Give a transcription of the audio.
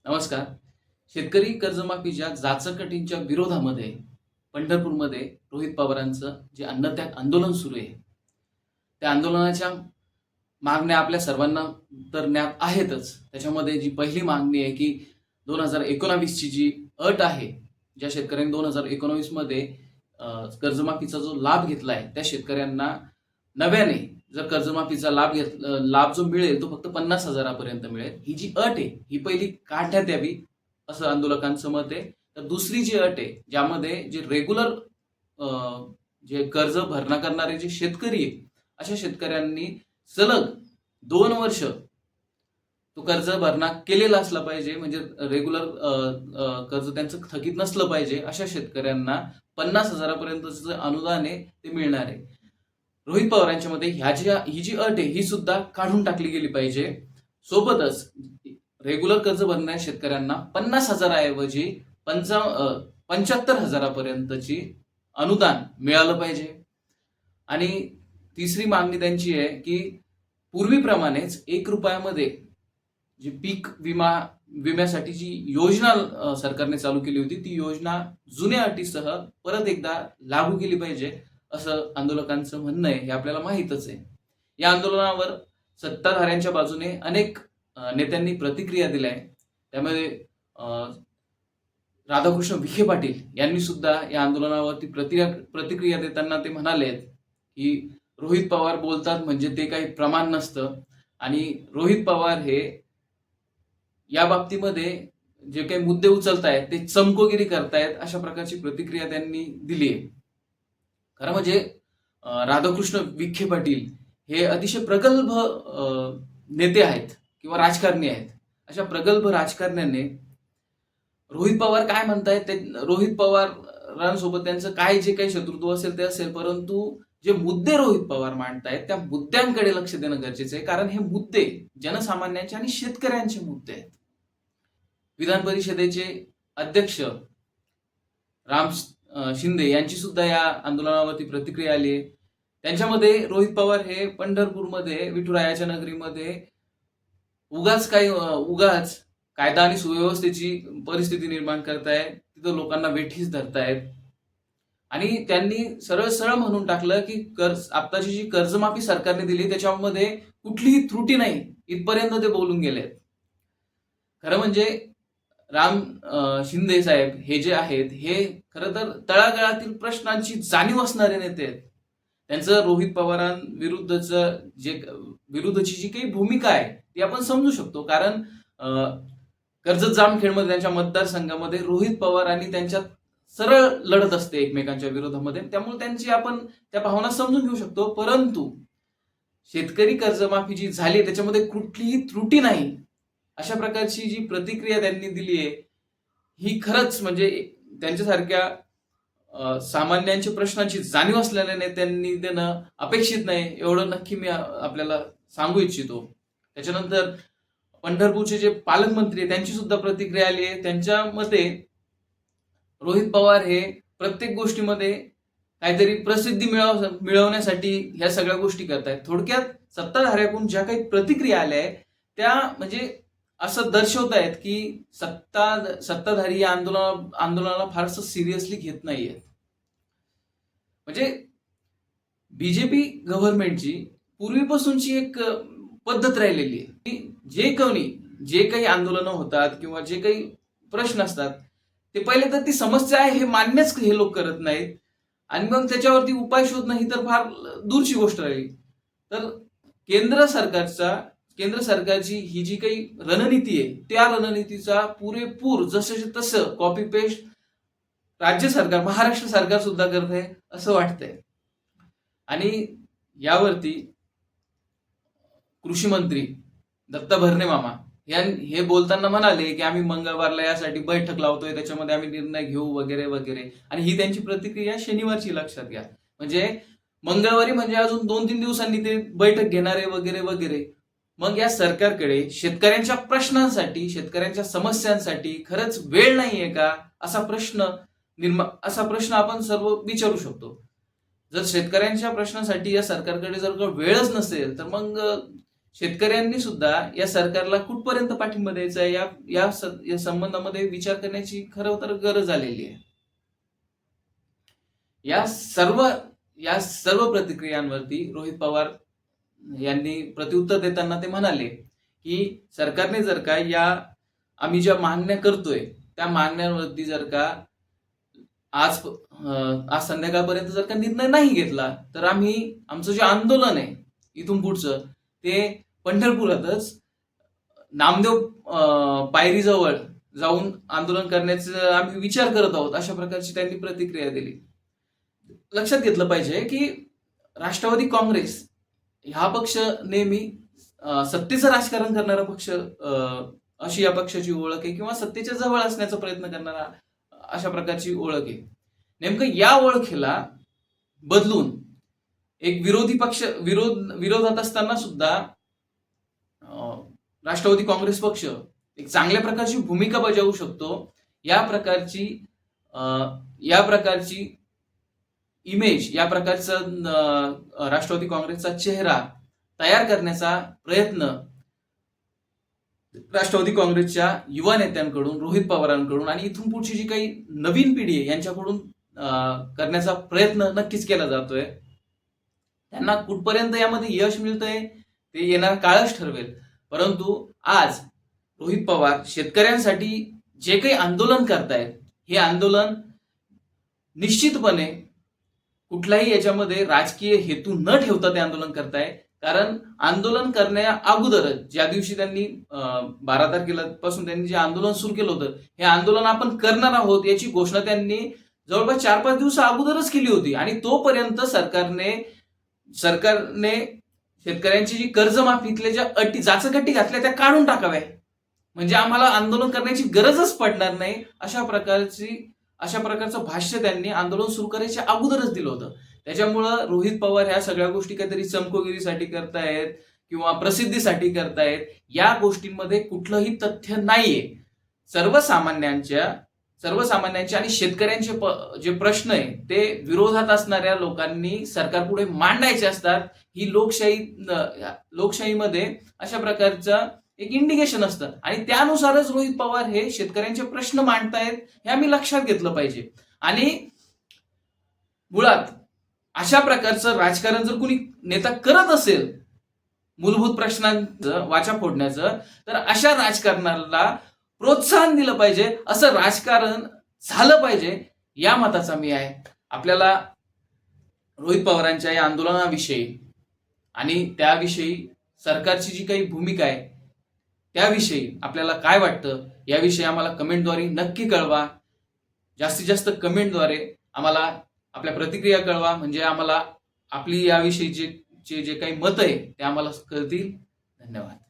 नमस्कार. शेतकरी कर्जमाफीच्या जाचकटींच्या विरोधामध्ये पंढरपूरमध्ये रोहित पवारांचं जे अन्नत्याग आंदोलन सुरू आहे, त्या आंदोलनाच्या मागण्या आपल्या सर्वांना तर ज्ञात आहेतच. त्याच्यामध्ये जी पहिली मागणी आहे की 2019 ची जी अट आहे, ज्या शेतकऱ्यांनी 2019 मध्ये कर्जमाफीचा जो लाभ घेतला आहे, त्या शेतकऱ्यांना नव्याने जर कर्जमाफीचा लाभ जो मिळेल तो फक्त 50,000 पर्यंत मिळेल. ही जी अट आहे, ही पहिली काढण्यात यावी, असं आंदोलकांचं मत आहे. तर दुसरी जी अट आहे, ज्यामध्ये जे रेग्युलर जे कर्ज भरणा करणारे जे शेतकरी आहे, अशा शेतकऱ्यांनी सलग 2 वर्ष तो कर्ज भरणा केलेला असला पाहिजे. म्हणजे रेग्युलर कर्ज त्यांचं थकीत नसलं पाहिजे. अशा शेतकऱ्यांना 50,000 पर्यंतचं अनुदान आहे ते मिळणार आहे. रोहित पवारांच्या मध्ये ही जी अट आहे ही सुद्धा काढून टाकली गेली पाहिजे. सोबतच रेग्युलर कर्ज भरणाऱ्या शेतकऱ्यांना 50,000 ऐवजी 75,000 पर्यंतची अनुदान मिळालं पाहिजे. आणि तिसरी मागणी त्यांची आहे की पूर्वीप्रमाणेच 1 रुपयामध्ये जी पीक विम्यासाठी जी योजना सरकारने चालू केली होती, ती योजना जुन्या अटीसह परत एकदा लागू केली पाहिजे, असं आंदोलकांचं म्हणणं आहे. हे आपल्याला माहीतच आहे. या आंदोलनावर सत्ताधाऱ्यांच्या बाजूने अनेक नेत्यांनी प्रतिक्रिया दिल्या आहे. त्यामध्ये राधाकृष्ण विखे पाटील यांनी सुद्धा या आंदोलनावरती प्रतिक्रिया देताना ते म्हणाले की रोहित पवार बोलतात म्हणजे ते काही प्रमाण नसतं आणि रोहित पवार हे या बाबतीमध्ये जे काही मुद्दे उचलतायत ते चमकोगिरी करतायत, अशा प्रकारची प्रतिक्रिया त्यांनी दिली आहे. खरं म्हणजे राधाकृष्ण विखे पाटील हे अतिशय प्रगल्भ नेते आहेत किंवा राजकारणी आहेत. अशा प्रगल्भ राजकारण्याने रोहित पवार काय म्हणतायत ते, रोहित पवारांसोबत त्यांचं काय जे काही शत्रुत्व असेल ते असेल, परंतु जे मुद्दे रोहित पवार मांडतायत त्या मुद्द्यांकडे लक्ष देणं गरजेचं आहे. कारण हे मुद्दे जनसामान्यांचे आणि शेतकऱ्यांचे मुद्दे आहेत. विधान परिषदेचे अध्यक्ष राम शिंदे यांची सुद्धा या आंदोलनावरती प्रतिक्रिया आली आहे. त्यांच्यामध्ये रोहित पवार हे पंढरपूरमध्ये विठुरायाच्या नगरीमध्ये उगाच कायदा आणि सुव्यवस्थेची परिस्थिती निर्माण करतायत, तिथं लोकांना वेठीस धरतायत. आणि त्यांनी सरळ म्हणून टाकलं की आताची जी कर्जमाफी सरकारने दिली त्याच्यामध्ये कुठलीही त्रुटी नाही, इथपर्यंत ते बोलून गेलेत. खरं म्हणजे राम शिंदे साहेब हे जे आहेत हे खरं तर तळागाळातील प्रश्नांची जाणीव असणारे नेते आहेत. त्यांचं रोहित विरुद्धची जी काही भूमिका आहे ती आपण समजू शकतो. कारण कर्जत जामखेडमध्ये त्यांच्या मतदारसंघामध्ये रोहित पवार आणि त्यांच्यात सरळ लढत असते एकमेकांच्या विरोधामध्ये, त्यामुळे आपण त्या भावना समजून घेऊ शकतो. परंतु शेतकरी कर्जमाफी जी झाली त्याच्यामध्ये कुठलीही त्रुटी नाही, अशा प्रकारची जी प्रतिक्रिया त्यांनी दिली आहे ही खरंच म्हणजे त्यांच्यासारख्या सामान्यांच्या प्रश्नांची जाणीव असलेल्या नेत्यांनी देणं अपेक्षित नाही, एवढं नक्की मी आपल्याला सांगू इच्छितो. त्याच्यानंतर पंढरपूरचे जे पालकमंत्री आहेत त्यांची सुद्धा प्रतिक्रिया आली आहे. त्यांच्या मते रोहित पवार हे प्रत्येक गोष्टीमध्ये काहीतरी प्रसिद्धी मिळवण्यासाठी ह्या सगळ्या गोष्टी करतायत. थोडक्यात सत्ताधाऱ्याकडून ज्या काही प्रतिक्रिया आल्या आहेत त्या म्हणजे असं दर्शवतायत की सत्ताधारी या आंदोलनाला फारसं सिरियसली घेत नाहीयेत. म्हणजे बीजेपी गव्हर्नमेंटची पूर्वीपासूनची एक पद्धत राहिलेली आहे की जे काही आंदोलनं होतात किंवा जे काही प्रश्न असतात ते पहिले तर ती समस्या आहे हे मान्यच हे लोक करत नाहीत आणि मग त्याच्यावरती उपाय शोधणं ही तर फार दूरची गोष्ट राहिली. तर केंद्र सरकारची ही जी काही रणनीती आहे त्या रणनीतीचा पुरेपूर जसं तसं कॉपी पेस्ट राज्य सरकार, महाराष्ट्र सरकार सुद्धा करत आहे असं वाटतंय. आणि यावरती कृषी मंत्री दत्ता भरणे मामा हे बोलताना म्हणाले की आम्ही मंगळवारला यासाठी बैठक लावतोय, त्याच्यामध्ये आम्ही निर्णय घेऊ वगैरे वगैरे. आणि ही त्यांची प्रतिक्रिया शनिवारची, लक्षात घ्या. म्हणजे मंगळवारी म्हणजे अजून 2-3 दिवसांनी ते बैठक घेणारे वगैरे वगैरे. मग या सरकारकडे शेतकऱ्यांच्या प्रश्नांसाठी, शेतकऱ्यांच्या समस्यांसाठी खरंच वेळ नाहीये का, असा प्रश्न आपण सर्व विचारू शकतो. जर शेतकऱ्यांच्या प्रश्नांसाठी या सरकारकडे जर वेळच नसेल तर मग शेतकऱ्यांनी सुद्धा या सरकारला कुठपर्यंत पाठिंबा द्यायचा आहे या संबंधामध्ये विचार करण्याची खरं तर गरज आलेली आहे. या सर्व प्रतिक्रियांवरती रोहित पवार यांनी प्रत्युत्तर देताना ते म्हणाले की सरकारने जर का आम्ही ज्या मागण्या करतोय त्या मागण्यांवरती जर का आज संध्याकाळपर्यंत जर का निर्णय नाही घेतला तर आमचं जे आंदोलन आहे इथून पुढचं ते पंढरपुरातच नामदेव पायरीजवळ जाऊन आंदोलन करण्याचा आम्ही विचार करत आहोत, अशा प्रकारची त्यांनी प्रतिक्रिया दिली. लक्षात घेतलं पाहिजे की राष्ट्रवादी काँग्रेस हा पक्ष नेहमी सत्तेचं राजकारण करणारा पक्ष अशी या पक्षाची ओळख आहे, किंवा सत्तेच्या जवळ असण्याचा प्रयत्न करणारा अशा प्रकारची ओळख आहे. नेमकं या ओळखीला बदलून एक विरोधी पक्ष विरोधात असताना सुद्धा राष्ट्रवादी काँग्रेस पक्ष एक चांगल्या प्रकारची भूमिका बजावू शकतो, या प्रकारची इमेज, या प्रकारचा राष्ट्रवादी काँग्रेसचा चेहरा तयार करण्याचा प्रयत्न राष्ट्रवादी काँग्रेसच्या युवा नेत्यांकडून, रोहित पवारांकडून आणि इथून पुढची जी काही नवीन पिढी आहे यांच्याकडून करण्याचा प्रयत्न नक्कीच केला जातोय. त्यांना कुठपर्यंत यामध्ये यश मिळतंय ते येणारा काळच ठरवेल. परंतु आज रोहित पवार शेतकऱ्यांसाठी जे काही आंदोलन करतायत हे आंदोलन निश्चितपणे कुठलाही याच्यामध्ये राजकीय हेतू न ठेवता ते आंदोलन करताय. कारण आंदोलन करण्या अगोदरच ज्या दिवशी त्यांनी 12 तारखेला पासून त्यांनी जे आंदोलन सुरू केलं होतं, हे आंदोलन आपण करणार आहोत याची घोषणा त्यांनी जवळपास 4-5 दिवस अगोदरच केली होती. आणि तोपर्यंत सरकारने शेतकऱ्यांची जी कर्जमाफीतल्या ज्या अटी जाचकटी घातल्या त्या काढून टाकाव्या, म्हणजे आम्हाला आंदोलन करण्याची गरजच पडणार नाही, अशा प्रकारचं भाष्य त्यांनी आंदोलन सुरू करायच्या अगोदरच दिलं होतं. त्याच्यामुळं रोहित पवार ह्या सगळ्या गोष्टी काहीतरी चमकोगिरीसाठी करतायत किंवा प्रसिद्धीसाठी करतायत, या गोष्टींमध्ये कुठलंही तथ्य नाहीये. सर्वसामान्यांचे आणि शेतकऱ्यांचे जे प्रश्न आहे ते विरोधात असणाऱ्या लोकांनी सरकारपुढे मांडायचे असतात. ही लोकशाहीमध्ये अशा प्रकारचं एक इंडिकेशन असतं आणि त्यानुसारच रोहित पवार हे शेतकऱ्यांचे प्रश्न मांडतायत, हे आम्ही लक्षात घेतलं पाहिजे. आणि मुळात अशा प्रकारचं राजकारण जर कुणी नेता करत असेल मूलभूत प्रश्नांचं वाचा फोडण्याचं, तर अशा राजकारणाला प्रोत्साहन दिलं पाहिजे, असं राजकारण झालं पाहिजे, या मताचा मी आहे. आपल्याला रोहित पवारांच्या या आंदोलनाविषयी आणि त्याविषयी सरकारची जी काही भूमिका आहे त्याविषयी आपल्याला काय वाटतं याविषयी आम्हाला कमेंटद्वारे नक्की कळवा. जास्तीत जास्त कमेंटद्वारे आम्हाला आपल्या प्रतिक्रिया कळवा, म्हणजे आम्हाला आपली याविषयी जे काही मत आहे ते आम्हाला कळतील. धन्यवाद.